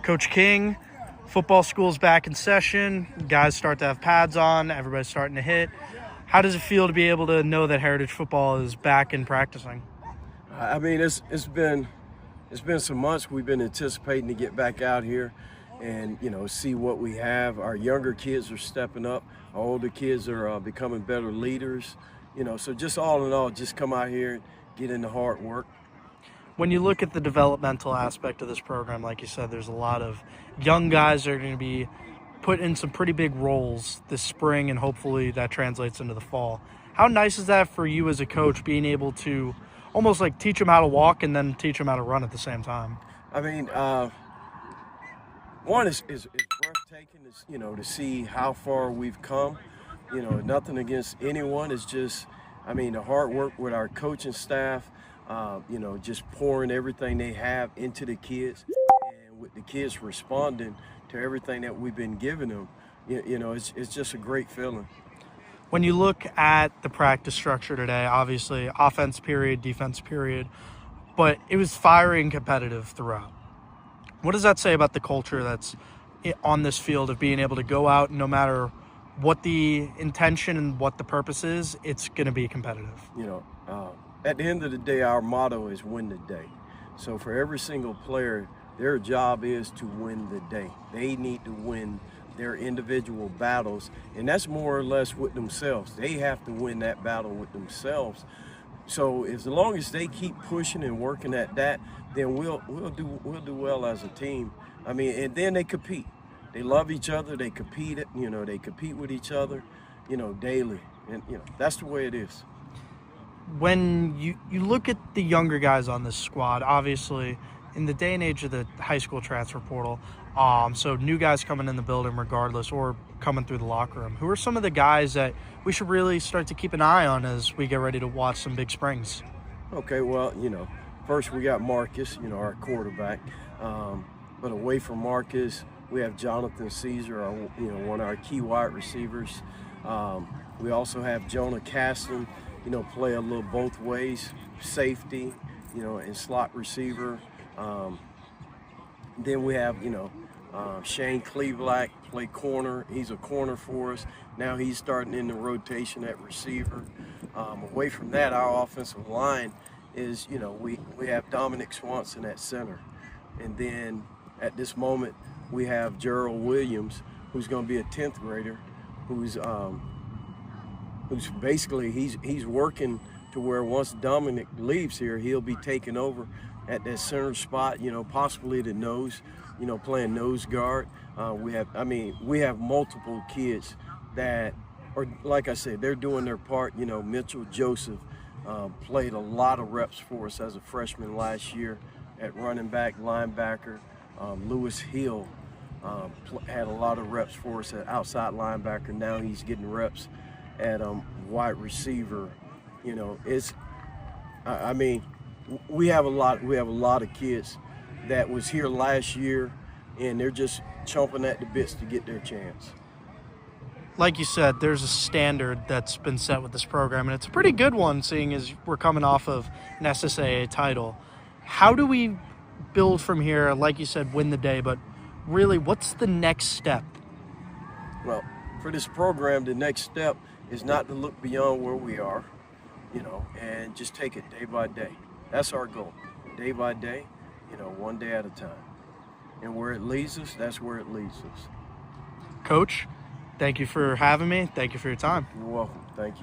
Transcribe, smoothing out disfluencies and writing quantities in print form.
Coach King, football school's back in session. Guys start to have pads on. Everybody's starting to hit. How does it feel to be able to know that Heritage football is back and practicing? I mean, it's been some months we've been anticipating to get back out here and, see what we have. Our younger kids are stepping up. Our older kids are becoming better leaders. So just all in all, just come out here and get into hard work. When you look at the developmental aspect of this program, like you said, there's a lot of young guys that are going to be put in some pretty big roles this spring, and hopefully that translates into the fall. How nice is that for you as a coach, being able to almost like teach them how to walk and then teach them how to run at the same time? I mean, one is breathtaking, to see how far we've come. Nothing against anyone. It's just, the hard work with our coaching staff, just pouring everything they have into the kids, and with the kids responding to everything that we've been giving them, it's just a great feeling. When you look at the practice structure today, obviously offense period, defense period, but it was fiery and competitive throughout. What does that say about the culture that's on this field of being able to go out, no matter what the intention and what the purpose is, it's going to be competitive? At the end of the day, our motto is win the day. So for every single player, their job is to win the day. They need to win their individual battles, and that's more or less with themselves. They have to win that battle with themselves. So as long as they keep pushing and working at that, then we'll do well as a team. And then they compete. They love each other. They compete. They compete with each other, daily, and that's the way it is. When you look at the younger guys on this squad, obviously in the day and age of the high school transfer portal, so new guys coming in the building regardless, or coming through the locker room, who are some of the guys that we should really start to keep an eye on as we get ready to watch some big springs? Okay, well, first we got Marcus, our quarterback. But away from Marcus, we have Jonathan Caesar, one of our key wide receivers. We also have Jonah Caston, play a little both ways, safety, and slot receiver. Then we have, Shane Cleveland play corner. He's a corner for us. Now he's starting in the rotation at receiver. Away from that, our offensive line is, we have Dominic Swanson at center. And then at this moment, we have Gerald Williams, who's going to be a 10th grader, who's basically, he's working to where once Dominic leaves here, he'll be taking over at that center spot, possibly the nose, playing nose guard. We have multiple kids that are, like I said, they're doing their part. Mitchell Joseph played a lot of reps for us as a freshman last year at running back, linebacker. Lewis Hill had a lot of reps for us at outside linebacker. Now he's getting reps at wide receiver. We have a lot of kids that was here last year, and they're just chomping at the bits to get their chance. Like you said, there's a standard that's been set with this program, and it's a pretty good one, seeing as we're coming off of an SSAA title. How do we build from here? Like you said, win the day, but really, what's the next step? Well, for this program, the next step is not to look beyond where we are, and just take it day by day. That's our goal, day by day, one day at a time. And where it leads us, that's where it leads us. Coach, thank you for having me. Thank you for your time. You're welcome. Thank you.